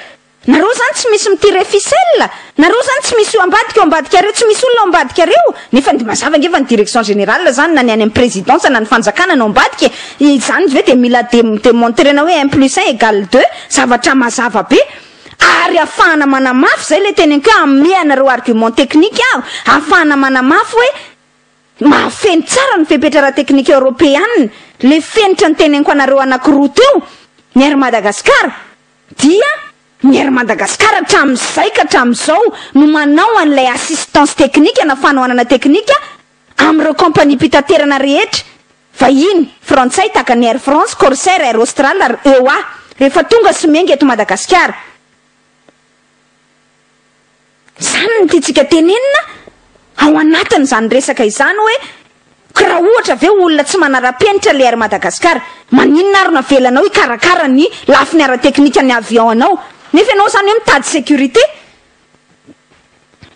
nareo zany tsy misy mitire ficelle nareo zany tsy misy ambadika reo tsy misy olona ambadika reo nefa de mazava ngefa ny direction générale zany na ny any amin'ny présidence na ny fanjakana no ambadika izany ve de mila démontrena hoe 1+1 = 2 zavatra mazava be ary afahana manamafy zay le teneniko ameanareo argument technique afahana manamafy hoe mahafeny tsara ny fepetra raha teknika européenne le fenitra ny teneniko anareo anankiroa teo ny ery Madagasikara dia ny ery Madagasikara hatramin'izay ka hatramin'izao no manao an'ilay assistance technique na fanohanana teknika amin'ireo compagnie pitaterana rehetra vahiny frantsay taka ny Air France, Corsair, Air Austral ary EOA rehefa tonga Somenga eto Madagasikara zany ny tiantsika tenenina ao anatin'izany resaka izany hoe Raha ohatra ve olona tsy manara-penitra le ary Madagasikara, maninona ary navelanao hikarakara ny lafiny ara-teknika ny avion anao, nefa ianao zany hoe mitady sécurité.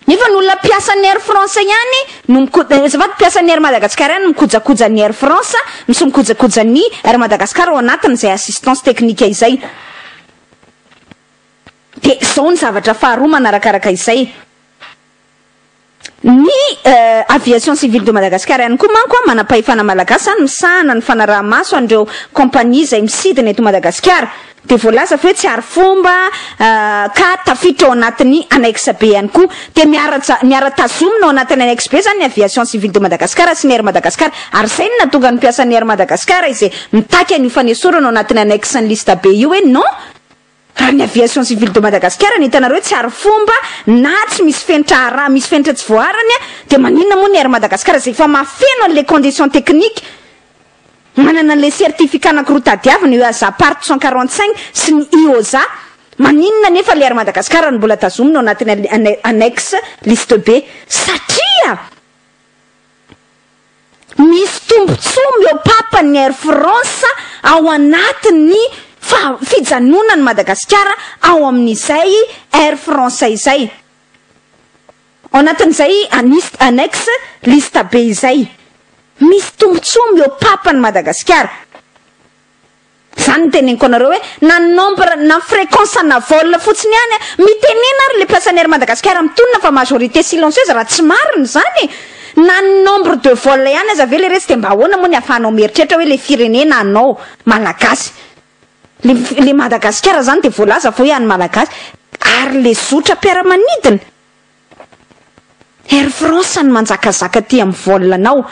Nefa ny olona mpiasan'ny Air France ihany no zavaty mpiasan'ny Air Madagascar ihany mikojakoja ny Air France, misy mikojakoja ny Air Madagascar ao anatin'izay assistance technique izay. De zao ny zavatra faharoa manarakaraka izay. Ny aviation civile de Madagascar ihany koa manko manam-pahefana malagasy any misahana ny fanaraha-maso an'ireo kompania izay misidina eto Madagasikara. De voalaza fa hoe tsy ary fomba ka tafiditra ao anatin'ny annexe B ihany koa. De miara-tazomina ao anatin'ny annexe B zany ny aviation civile de Madagascar sy ny Air Madagascar. Ary zay ny natonga ny mpiasan'ny Air Madagascar izay mitaky an'io fanesorana ao anatin'ny annexe ny lista B io hoe non, raha ny aviation civile de Madagascar ny hitanareo tsy ary fomba na tsy misy fenitra misy fenitra tsy voarany de maninona moa ny Air Madagascar izay efa mahafeno an'le conditions techniques, manana le certificat anankiroa tadiavina UASA part 145 sy ny IOSA. Maninona nefa le Air Madagascar ny mbola tazomina ao anatin'ny annexe liste B satria misy tombontsoa miopapany Air France ao anatin'ny fijanonany Madagasikara ao amin'izay Air France izay, ao anatin'izay annexe liste B izay. Misy tombontsoa miopapany Madagasikara. Zany teneniko anareo hoe na nombre na fréquence na vol fotsiny ihany mitenena ary le mpiasan'ny Air Madagascar mitonona fa majorité silencieuse raha tsy marina zany. Na nombre de vol ihany aza ve le resy de mba ahoana moa ny ahafahanao mieritreritra hoe le firenena anao malagasy. Le Madagascar zany de voalaza fa hoe any malagasy ary le zotra mpiara-manidina. Air France ny manjakazaka ty amin'ny vol anao.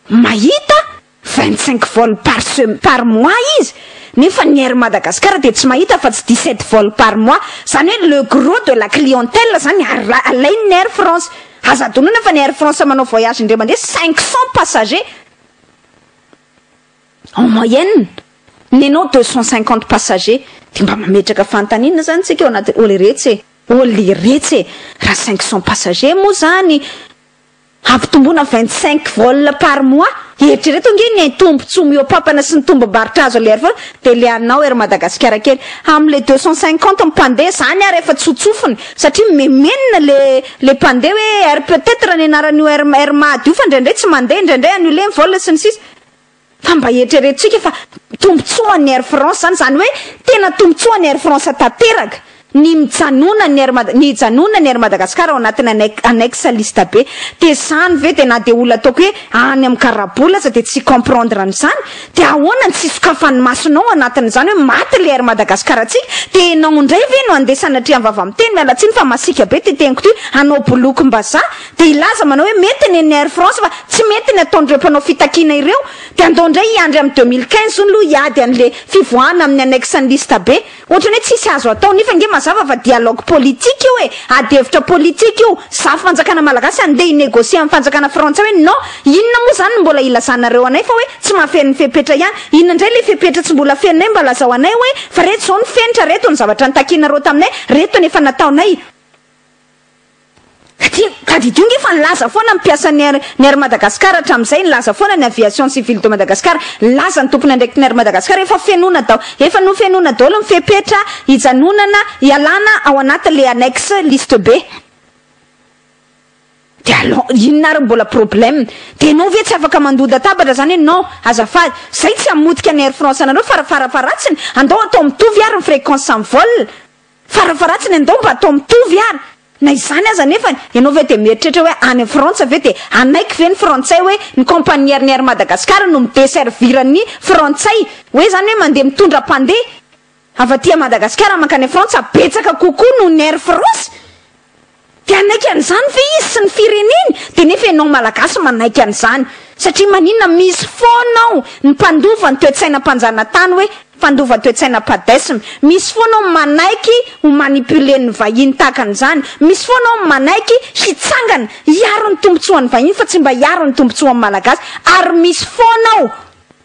Mahita 25 vol par mois izy, nefa ny Air Madagascar de tsy mahita fa tsy 17 vol par mois. Zany hoe le gros de la clientèle zany alain'ny Air France. Aza adonana fa ny Air France manao voyage indray mandeha 500 passagers en moyenne, nenao 250 passagers. De mba mametraka fantanina zany tsika ao anaty oleretsy raha 500 passagers moa zany ampitombona 25 vol par mois. Eritrereto nge ny tombontsoa miopapana sy ny tombobaritra azo le Air France de le anao Air Madagascar kely am'le 250 mpandeha zany ary efa tsotsofony satria memenina le mpandeha hoe air peut-être ny anaran'io air mady io fa indraindray tsy mandeha, indraindray anule ny vol sy ny sisa. Fa mba eritreretintsika fa tombontsoa ny Air France zany hoe tena tombontsoa ny Air France tanteraka. Ny mijanona ny Air Madagascar ao anatin'ny annexe liste B. De zany ve tena de olona ataoko hoe any amin'ny karabola za de tsy comprendre an'izany. De ahoana tsy sokafan'ny masonao anatin'izany hoe maty le Air Madagascar atsika. De enao indray ve no andeha sanatria vava miteny mialatsiny fa masika be ty teniko ty anao bolokom-bazaha. De ilaza manao hoe mety ny Air France fa tsy mety ny ataondreo mpanao fitakiana ireo. De andao indray iandry amin'ny 2015 olo iady an'le fivoahana amin'ny annexe ny liste B. Ohatrany hoe tsisy azo atao nefa nge mazava fa dialogue politique io e, adevitra politique io. Za fanjakana malagasy andeha inégocier amin'ny fanjakana frantsay hoe non, inona moa zany mbola ilazanareo anay fa hoe tsy mahafeno fepetra ihany. Inona indray le fepetra tsy mbola fenonay mba lazao anay hoe fa reto zao ny fenitra, reto ny zavatra nitakinareo taminay, reto nefa nataonay. Kadidio nge fa nilaza foana mpiasa ny Air Madagascar hatramin'izay nilaza foana ny aviation civile de Madagascar, laza ny tompony andraiky ny Air Madagascar efa fenona dao, efa no fenona daholo mifepetra hijanonana hialana ao anatin'le annexe liste B. De inona ary mbola problème. De enao ve tsy afaka mandoda tabatra zany hoe non, azafady zay tsy hamotika ny Air France anareo farafaratsiny andao atao mitovy ary ny fréquence sans vol, farafaratsiny andao mba atao mitovy ary. Na izany aza nefa enao ve de mieritreritra hoe any Frantsa ve de anaiky ve ny frantsay hoe ny compagnie ny Air Madagascar no midesservirany frantsay hoe zany hoe mandeha mitondra mpandeha avaty Madagascar mankany Frantsa betsaka kokoa noho ny Air France. De anaiky an'izany ve izy sy ny fireneny. De nefa enao malagasy manaiky an'izany satria maninona misy foanao ny mpandova ny toe-tsaina mpanjana tany hoe fandova toe-tsaina padesima. Misy foanao manaiky ho manipuler ny vahiny tahaka an'izany. Misy foanao manaiky hitsangana hiaro ny tombontsoan'ny vahiny fa tsy mba hiaro ny tombontsoan'ny malagasy. Ary misy foanao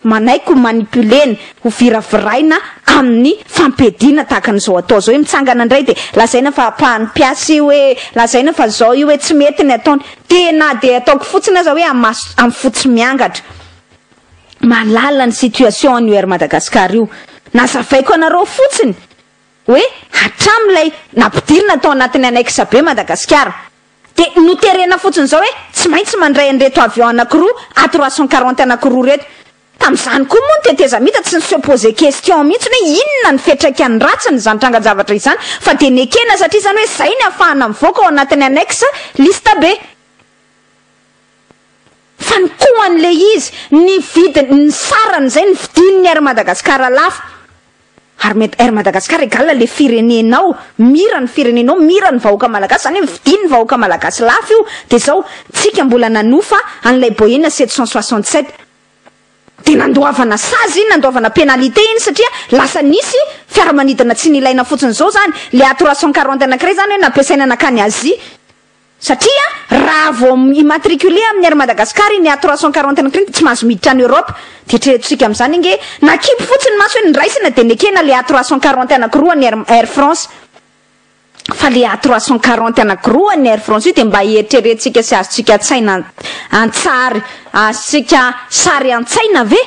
manaiko manipulena ho viraviraina amin'ny fampedina tahaka an'izao atao zao hoe mitsangana indray de lazaina fa apahany piasy hoe lazaina fa zao io hoe tsy mety ny ataony tena de ataoko fotsiny aza hoe amin'ny fotsy miangatra malala ny situation io Madagascar io nazavaiko anareo fotsiny hoe hatramilay nampidirina tao anatin'ny annexe be Madagascar de noterena fotsiny zao hoe tsy maintsy mandray an'reto avion anankiroa A340 anankiroa reto tam'izany koa moa ny teteza mita tsy se poser question mihitsy hoe inona ny fetraka ny ratsiny zany trangan-javatra izany fa de nekena satria zany hoe zay ny afahana mivoaka ao anatin'ny annexe lista be fa ny koan'le izy ny vidiny ny sarany zay ny vidin'ny Madagascar lafo ary Madagascar égale le firenenao mira ny firenenao mira ny vahoaka malagasy zany hoe vidin'ny vahoaka malagasy lafo io de zao tsika mbola nanofa an'ilay Boeing 767 de nandoavana sazy iny nandoavana pénalité iny satria lasa nisy fiaramanidina tsy nilaina fotsiny zao zany le A340 anankiray zany hoe nampiasaina anakany Asie satria raha vao immatriculé amin'ny Madagascar iny A340 anankiray tsy mahazo miditra any Europe de tretrika amin'izany inge nakipy fotsiny maso hoe niraisina de nekena le A340 anankiroa ny Air France fa le A340 anankiroa ny Air France io de mba eritreretintsika sy azontsika tsaina antsary azontsika sary antsaina ve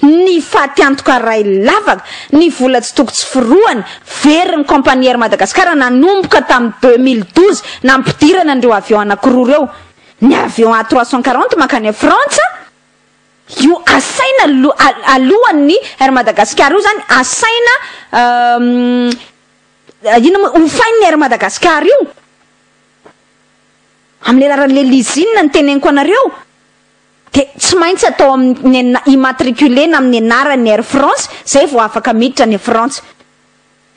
ny fatiantoka ray lavaka ny vola tsy toko tsy firoany very ny compagnie Madagascar nanomboka tamin'ny 2012 nampidirana andreo avion anankiroa reo ny avion A340 makany France io asaina alohan'ny Madagascar io zany asaina ino hofain'ny Madagascar io amin'ny alalan'le lizine ny teneniko anareo de tsy maintsy atao amin'ny immatriculena amin'ny anaran'ny Air France zay vao afaka miditra ny France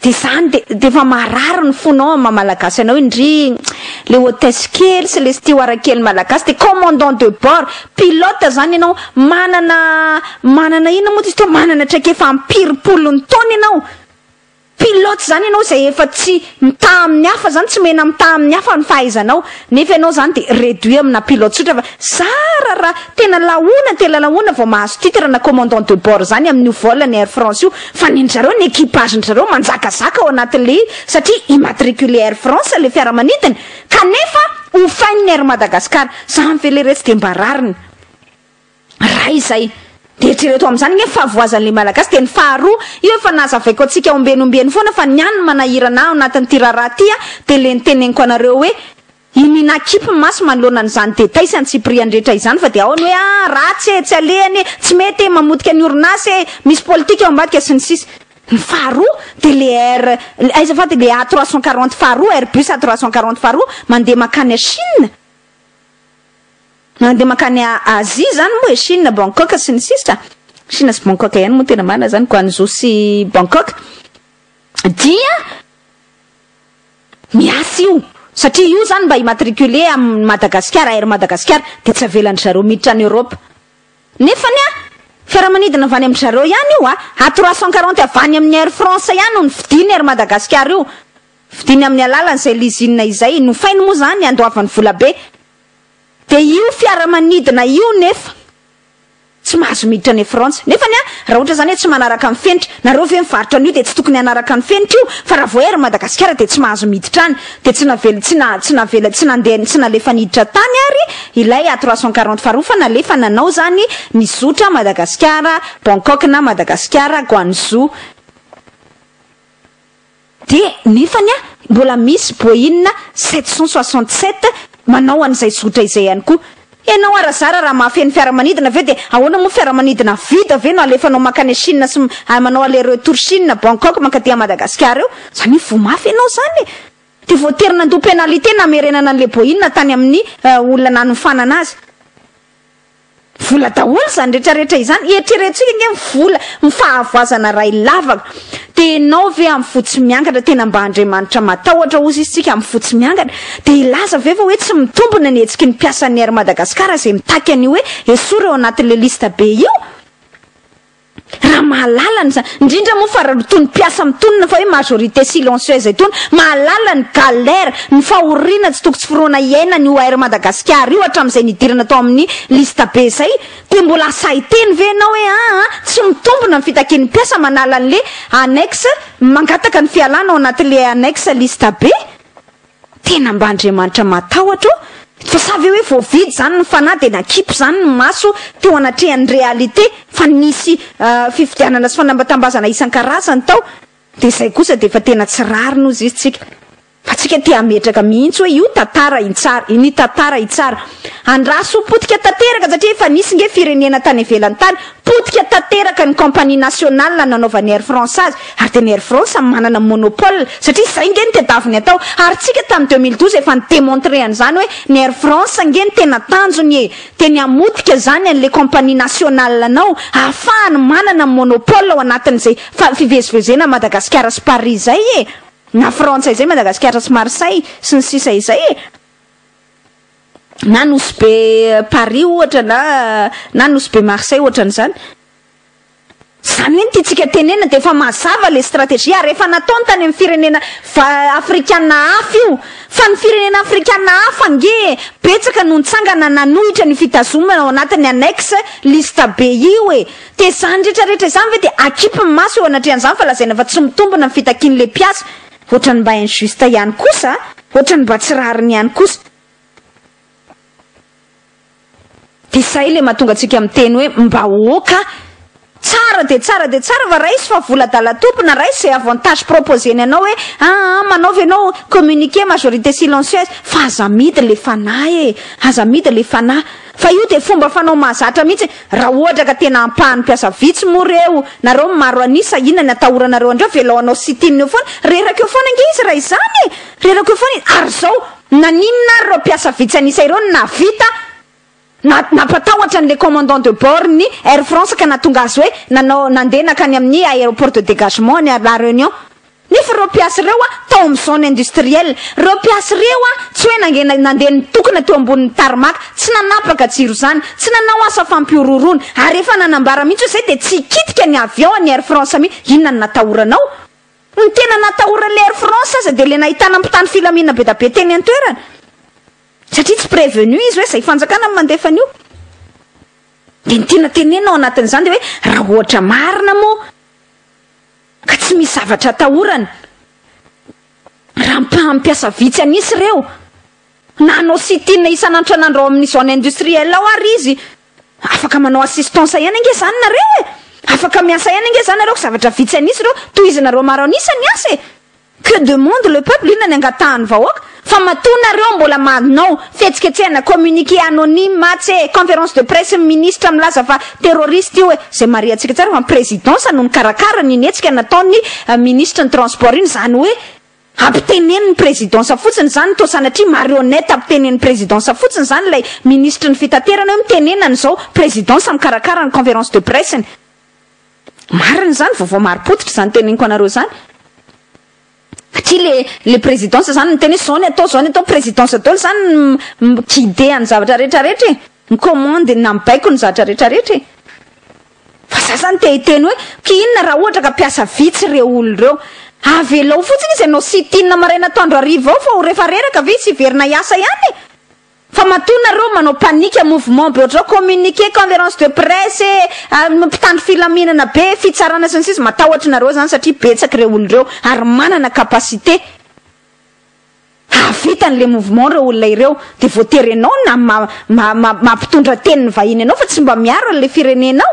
de zany de fa marary ny fonao amin'ny malagasy anao indry le hôtesse kely sy le steward kely malagasy de commandant de bord pilote zany ianao manana ina moa izy manana traikefa ampiripolony taona ianao pilote zany ianao zay efa tsy mita amin'ny hafa zany tsy mena mita amin'ny hafa ny fahaizanao nefa ianao zany de réduit amina pilote sotra fa sara raha tena laona vao mahazo titre na commandant de bord zany amin'ny volany Air France io fa ninjareo ny équipage njareo manjakazaka ao anatin'le satria immatriculé Air France le fiaramanidina kanefa hofain'ny Madagascar zany veleretsy de mba rariny raha izay de eritrereto amin'izany ny fahavoazan'le malagasy de ny faharoa io efa nazavaiko atsika ombenombeny foana fa ny any manahirana ao anatin'ny tirara ty de le niteneniko anareo hoe ininakipy maso manoloana n'izany détail sy antsipriandrehetra izany fa de ao ny hoe ratsy tsy alehany tsy mety mamotika ny orinasy misy politika ao ambadika sy ny sisy ny faharoa de le aizafaty le A340 faharoa Airbus A340 faharoa mandeha makany Chine mandeha makany Asie zany moa Chine Bangkok sy ny sisa Chine sy Bangkok ihany moa tena marina zany Guangzhou sy Bangkok dia miasy io satria io zany mba immatriculé amin'ny Madagascar Air Madagascar de tsy avelan'ny zareo miditra any Europe nefany fiaramanidina avany amin'ny zareo ihany io A340 avany amin'ny Air France ihany no vidiny Air Madagascar io vidiny amin'ny alalan'izay lizine izay nofainy moa zany andoavan'ny vola be de io fiaramanidina io nefa tsy mahazo miditra ny France nefany raha ohatra zany hoe tsy manaraka amin'ny fenitra nareo ve mivarotra an'io de tsy tokony hanaraka ny fenitra io fa raha vao Air Madagascar de tsy mahazo miditra any de tsy nandeha tsy nalefa niditra tany ary ilay A340 faharoa fa nalefa nanao zany nizotra Madagascar Bangkok na Madagascar Guangzhou de nefany mbola misy Boeing 767 manao an'izay zotra izay ihany koa ianao arazara raha mahafeny fiaramanidina ve de ahoana moa fiaramanidina vita ve no alefanao makany Chine sy manao aller retour Chine Bangkok mankaty Madagascar eo zany vo mafy ianao zany de voatery nandoa pénalité namerenana an'le Boeing tany amin'ny olona nanofana anazy vola daholo zany rehetrarehetra izany eritreretintsika nge vola mifahavoazana ray lavaka de nao ve amin'ny fotsy miangatra tena mba Andriamanitra matahotra ozy isitsika amin'ny fotsy miangatra de ilaza ve fa hoe tsy mitombona ny hetsiky ny mpiasan'ny Air Madagascar zay mitaky an'io hoe esora ao anatin'le lista be io raha mahalalany zany indrindra moa fa tony mpiasa mitonona fa hoe majorité silencieuse itony mahalalany galère ny fahoriana tsy toko tsy firoana iaina ny OR Madagascar io hatramin'izay nidirana tao amin'ny lista be zay de mbola saiteny ve anao hoe tsy mitombona ny fitakian'ny mpiasa manala an'le annexe mangataka ny fialana ao anatin'le annexe lista be tena mba Andriamanitra matahotra fa savy hoe voavidy zany ny fanahy de nakipy zany ny maso teo anatrehan'ny réalité fa nisy fifidianana sy fanambatambazana isan-karazany tao de zay kosa de fa tena tsy rary noho izy tsika fa tsika te ametraka mihitsy hoe io tantara itsara iny tantara itsara andraso potika tanteraka satria efa nisy nge firenena tany ivelany tany potika tanteraka ny compagnie nationale nanaova ny Air Française ary de ny Air France manana monopole satria zay nge ny tedaviny atao ary tsika tamin'ny 2012 efa nidémontré an'izany hoe ny Air France nge ny tena tanjony teny amotika zany an'le compagnie nationale anao ahafahany manana monopole ao anatin'izay fivezivezena Madagascar sy Paris zay na Frantsay zay Madagascar sy Marseille sy ny sisa izay na nosy be Paris ohatra na nosy be Marseille ohatra n'izany zany hoe nititsika tenena de fa mazava le stratégie ary efa nataony tany amin'ny firenena afrikana hafa io fa ny firenena afrikana hafa nge betsaka no nitsangana nanohitra ny fitazomana ao anatin'ny annexe lista be io de zany rehetrarehetra zany ve de akipy ny maso eo anatrehan'izany fa lazaina fa tsy mitombona ny fitakian'le mpiasa ohatrany mba injuste ihany kosa ohatrany mba tsy rariny ihany kosa de zay le mahatonga antsika miteny hoe mba oka tsara de tsara de tsara fa raisy fa vola-dala tompona raisy zay avantage proposeny anao hoe manaovy anao communiqué majorité silencieuse fa aza midy le fanahy aza midy le fanahy fa io de fomba fanao mahazatra mihitsy raha ohatra ka tena ampahany mpiasa vitsy moa reo nareo maro anisa inona ny atahoranareo andreo velao anao sitinina eo foana reraka eo foana nge izy raha izany reraka eo foana ary zao naninona ary reo mpiasa vitsy anisa ireo navita napatahotra an'le commandant de bord ny Air France ka natonga azy hoe nandeha nakany amin'ny aéroport de dégagement ny La Réunion nefa reo mpiasa reo tao amin'ny zone industrielle reo mpiasa reo tsy hoe nandeha nitokana teo ambonin'ny tarmac tsy nanapaka jiro zany tsy nanao asa fampiororona ary efa nanambara mihitsy hoe zay de tsy kitika ny avion ny Air France mi inona ny natahoranao ny tena natahoran'le Air France aza de le nahitana mpitany filamina be da be teny an-toerana satria tsy prévenu izy hoe zay fanjakana mandefa an'io de ny tena tenenao anatin'izany de hoe raha ohatra marina moa ka tsy misy zavatra atahorana raha mpampiasa vitsy anisy reo nanao sitina isan'andro anandro ao amin'ny zone industrielle ao ary izy afaka manao assistance ihany ange zany nareo afaka miasa ihany ange zany nareo ka zavatra vitsy anisy reo tohizanareo maro anisa ny asa que demande le peuple inona ny angatahany vahoaka fa matonareo mbola manao fihetsiketsehana communiqué anonyme tsy conférence de presse ministre milaza fa terroriste io zay mariatsika tsara fa présidence no nikarakara ny etsika nataony ministre ny transport iny zany hoe ampiteneniny présidence fotsiny zany to sanatria marionnette ampiteneniny présidence fotsiny zany lay ministre ny fitaterana hoe mitenenany zao présidence mikarakara ny conférence de presse mariny zany vaovao maripotitra zany teneniko anareo zany satria le présidence zany niteny zao atao présidence atao zany guide any zavatra rehetrarehetra ny commande nambaiko ny zavatra rehetrarehetra fa za zany te hiteny hoe ki inona raha ohatra ka mpiasa vitsy reo olo reo avelao fotsiny izy anao sitinina maraina tandro ariva ao fa ho rehefa reraka ve tsy verina iasa ihany fa matonareo manao panique mouvement be ohatrao communiqué conférence de presse mpitandro filaminana be fitsarana sy ny sisa matahotra nareo zany satria betsaky reo olo reo ary manana capacité avitan'le mouvement reo olona ireo de voatery anao na mampitondra teniny vahiny anao fa tsy mba miaro an'le firenenao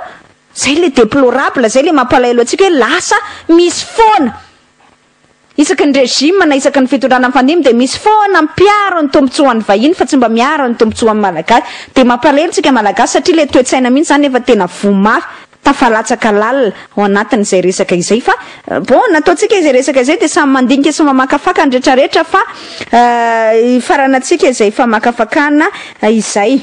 zay le déplorable zay le mampalahelo atsika hoe lasa misy foana isaky ny régime na isaky ny fitondrana mifandimy de misy foana mpiaro ny tombotsoan'ny vahiny fa tsy mba miaro ny tombotsoan'ny malagasy de mampalahelo tsika malagasy satria le toetsaina mihitsy zany efa tena vomafy tafalatsaka lalina ao anatin'izay resaka izay fa bon nataontsika izay resaka izay de samy mandinika sy mamakafaka ny rehetrarehetra fa faranatsika izay fa makafakana izay